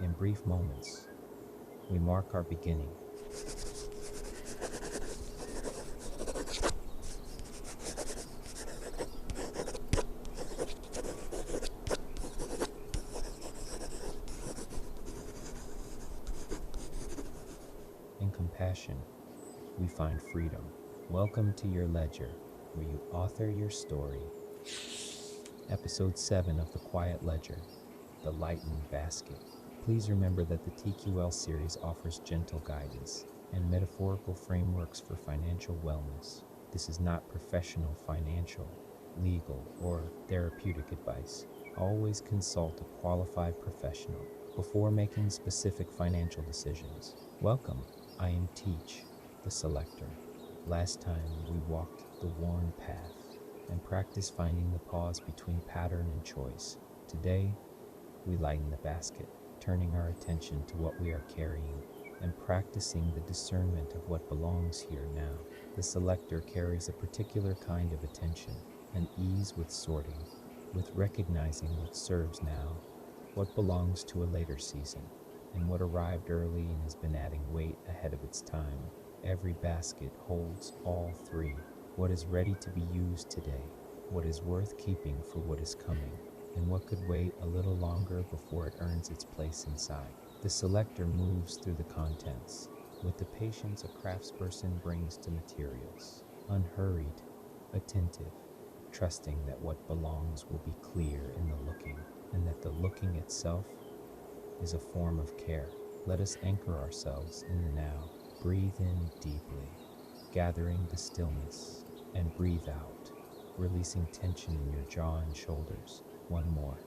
In brief moments, we mark our beginning. In compassion, we find freedom. Welcome to your ledger, where you author your story. Episode 7 of The Quiet Ledger, The Lightened Basket. Please remember that the TQL series offers gentle guidance and metaphorical frameworks for financial wellness. This is not professional financial, legal, or therapeutic advice. Always consult a qualified professional before making specific financial decisions. Welcome, I am Teach, the selector. Last time we walked the worn path and practiced finding the pause between pattern and choice. Today, we lighten the basket, turning our attention to what we are carrying and practicing the discernment of what belongs here now. The selector carries a particular kind of attention, an ease with sorting, with recognizing what serves now, what belongs to a later season, and what arrived early and has been adding weight ahead of its time. Every basket holds all three: what is ready to be used today, what is worth keeping for what is coming, and what could wait a little longer before it earns its place inside. The selector moves through the contents with the patience a craftsperson brings to materials, unhurried, attentive, trusting that what belongs will be clear in the looking, and that the looking itself is a form of care. Let us anchor ourselves in the now. Breathe in deeply, gathering the stillness, and breathe out, releasing tension in your jaw and shoulders. One more,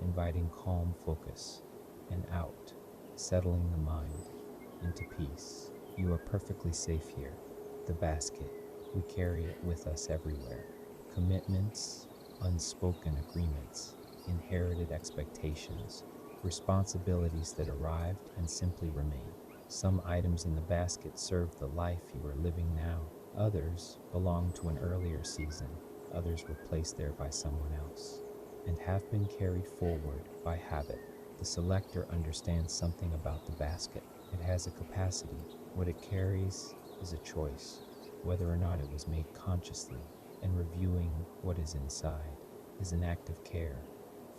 inviting calm focus, and out, settling the mind into peace. You are perfectly safe here. The basket, we carry it with us everywhere. Commitments, unspoken agreements, inherited expectations, responsibilities that arrived and simply remain. Some items in the basket serve the life you are living now. Others belong to an earlier season. Others were placed there by someone else and have been carried forward by habit. The selector understands something about the basket. It has a capacity. What it carries is a choice, whether or not it was made consciously, and reviewing what is inside is an act of care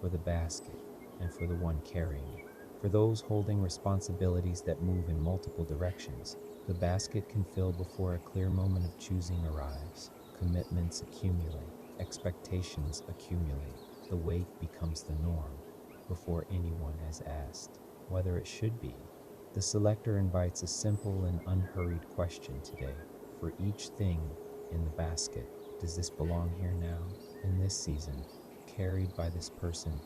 for the basket and for the one carrying it. For those holding responsibilities that move in multiple directions, the basket can fill before a clear moment of choosing arrives. Commitments accumulate, expectations accumulate. The weight becomes the norm before anyone has asked whether it should be. The selector invites a simple and unhurried question today. For each thing in the basket, does this belong here now, in this season, carried by this person?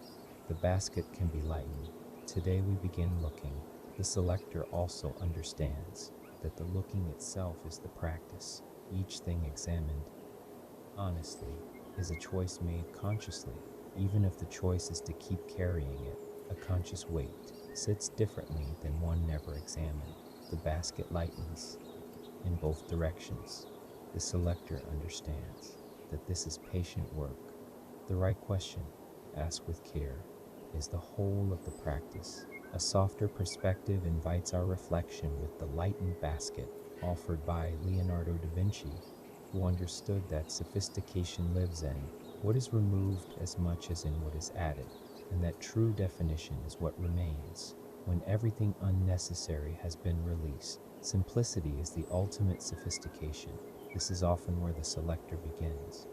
The basket can be lightened. Today we begin looking. The selector also understands that the looking itself is the practice. Each thing examined honestly is a choice made consciously. Even if the choice is to keep carrying it, a conscious weight sits differently than one never examined. The basket lightens in both directions. The selector understands that this is patient work. The right question, asked with care, is the whole of the practice. A softer perspective invites our reflection with the lightened basket offered by Leonardo da Vinci, who understood that sophistication lives in what is removed as much as in what is added, and that true definition is what remains when everything unnecessary has been released. Simplicity is the ultimate sophistication. This is often where the selector begins.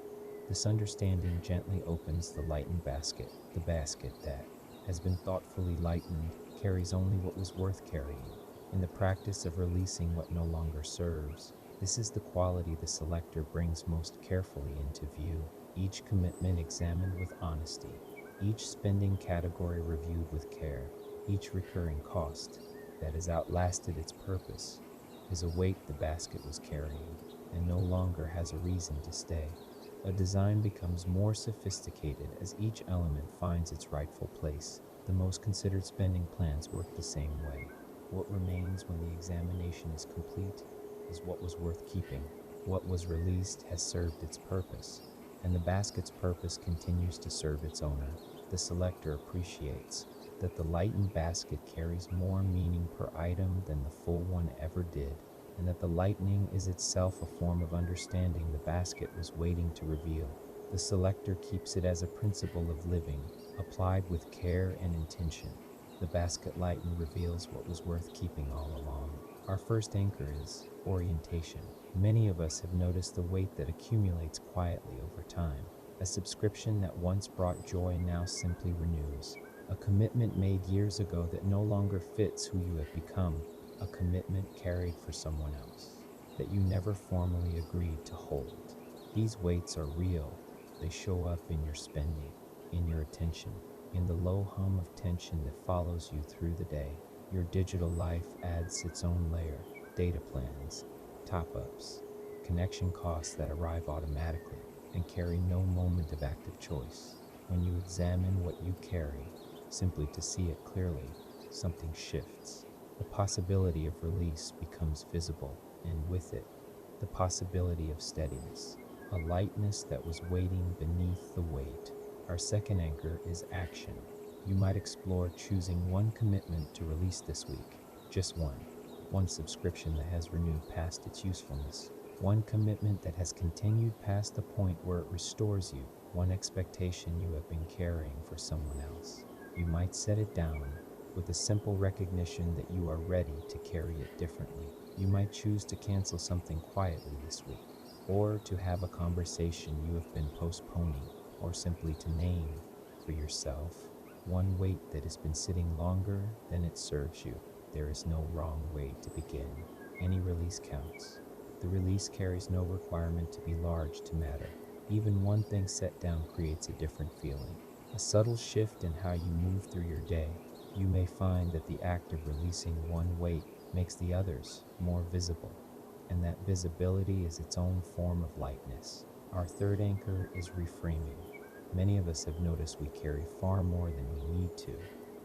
This understanding gently opens the lightened basket. The basket that has been thoughtfully lightened carries only what was worth carrying. In the practice of releasing what no longer serves, this is the quality the selector brings most carefully into view. Each commitment examined with honesty, each spending category reviewed with care, each recurring cost that has outlasted its purpose is a weight the basket was carrying and no longer has a reason to stay. A design becomes more sophisticated as each element finds its rightful place. The most considered spending plans work the same way. What remains when the examination is complete is what was worth keeping. What was released has served its purpose, and the basket's purpose continues to serve its owner. The selector appreciates that the lightened basket carries more meaning per item than the full one ever did, and that the lightening is itself a form of understanding the basket was waiting to reveal. The selector keeps it as a principle of living, applied with care and intention. The basket lightened reveals what was worth keeping all along. Our first anchor is orientation. Many of us have noticed the weight that accumulates quietly over time. A subscription that once brought joy now simply renews. A commitment made years ago that no longer fits who you have become. A commitment carried for someone else that you never formally agreed to hold. These weights are real. They show up in your spending, in your attention, in the low hum of tension that follows you through the day. Your digital life adds its own layer: data plans, top-ups, connection costs that arrive automatically and carry no moment of active choice. When you examine what you carry, simply to see it clearly, something shifts. The possibility of release becomes visible, and with it, the possibility of steadiness, a lightness that was waiting beneath the weight. Our second anchor is action. You might explore choosing one commitment to release this week, just one. One subscription that has renewed past its usefulness. One commitment that has continued past the point where it restores you. One expectation you have been carrying for someone else. You might set it down with a simple recognition that you are ready to carry it differently. You might choose to cancel something quietly this week, or to have a conversation you have been postponing, or simply to name for yourself one weight that has been sitting longer than it serves you. There is no wrong way to begin. Any release counts. The release carries no requirement to be large to matter. Even one thing set down creates a different feeling. A subtle shift in how you move through your day. You may find that the act of releasing one weight makes the others more visible, and that visibility is its own form of lightness. Our third anchor is reframing. Many of us have noticed we carry far more than we need to.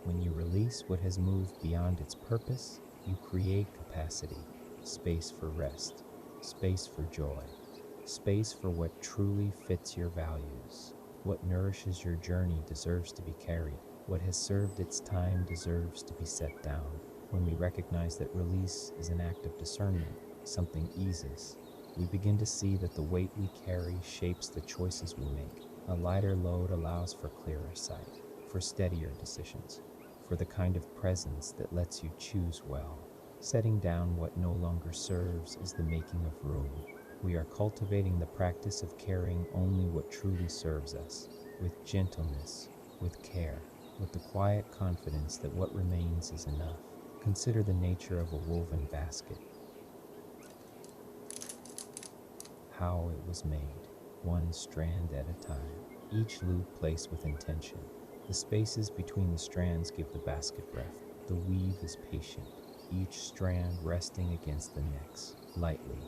When you release what has moved beyond its purpose, you create capacity, space for rest, space for joy, space for what truly fits your values. What nourishes your journey deserves to be carried. What has served its time deserves to be set down. When we recognize that release is an act of discernment, something eases. We begin to see that the weight we carry shapes the choices we make. A lighter load allows for clearer sight, for steadier decisions, for the kind of presence that lets you choose well. Setting down what no longer serves is the making of room. We are cultivating the practice of carrying only what truly serves us, with gentleness, with care, with the quiet confidence that what remains is enough. Consider the nature of a woven basket. How it was made, one strand at a time, each loop placed with intention. The spaces between the strands give the basket breath. The weave is patient, each strand resting against the next, lightly,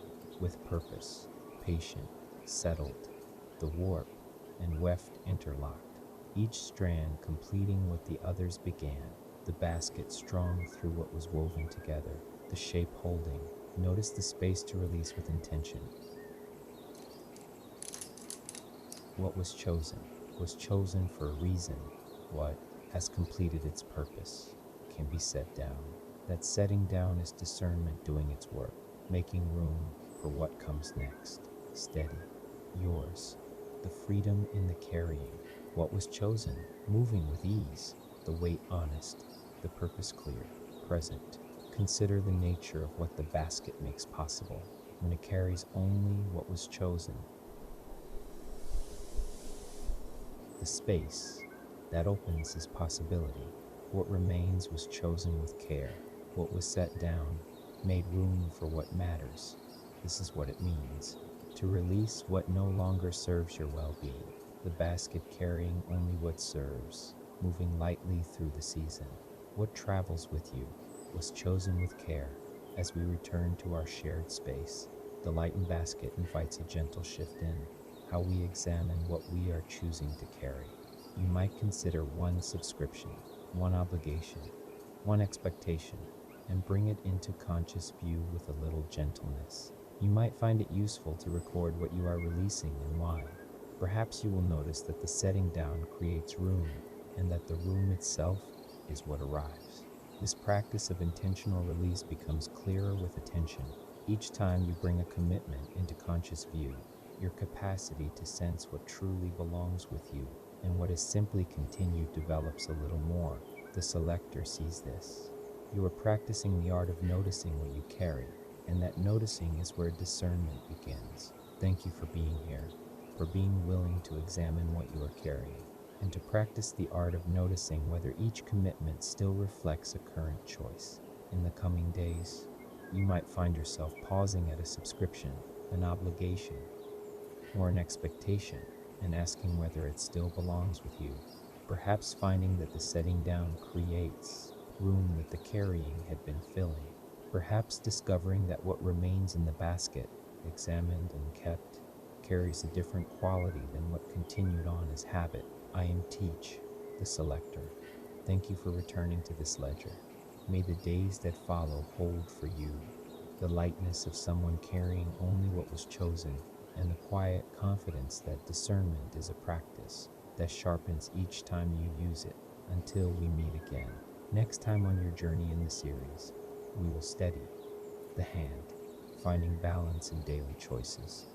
with purpose, patient, settled, the warp and weft interlocked, each strand completing what the others began, the basket strong through what was woven together, the shape holding. Notice the space to release with intention. What was chosen for a reason. What has completed its purpose can be set down. That setting down is discernment doing its work, making room for what comes next. Steady, yours, the freedom in the carrying. What was chosen, moving with ease, the weight honest, the purpose clear, present. Consider the nature of what the basket makes possible. When it carries only what was chosen, the space that opens is possibility. What remains was chosen with care. What was set down made room for what matters. This is what it means to release what no longer serves your well-being. The basket carrying only what serves, moving lightly through the season. What travels with you was chosen with care. As we return to our shared space, the lightened basket invites a gentle shift in how we examine what we are choosing to carry. You might consider one subscription, one obligation, one expectation, and bring it into conscious view with a little gentleness. You might find it useful to record what you are releasing and why. Perhaps you will notice that the setting down creates room, and that the room itself is what arrives. This practice of intentional release becomes clearer with attention. Each time you bring a commitment into conscious view, your capacity to sense what truly belongs with you and what is simply continued develops a little more. The selector sees this. You are practicing the art of noticing what you carry, and that noticing is where discernment begins. Thank you for being here, for being willing to examine what you are carrying, and to practice the art of noticing whether each commitment still reflects a current choice. In the coming days, you might find yourself pausing at a subscription, an obligation, or an expectation, and asking whether it still belongs with you. Perhaps finding that the setting down creates room that the carrying had been filling. Perhaps discovering that what remains in the basket, examined and kept, carries a different quality than what continued on as habit. I am Teach, the selector. Thank you for returning to this ledger. May the days that follow hold for you the lightness of someone carrying only what was chosen, and the quiet confidence that discernment is a practice that sharpens each time you use it. Until we meet again. Next time on your journey in the series, we will steady the hand, finding balance in daily choices.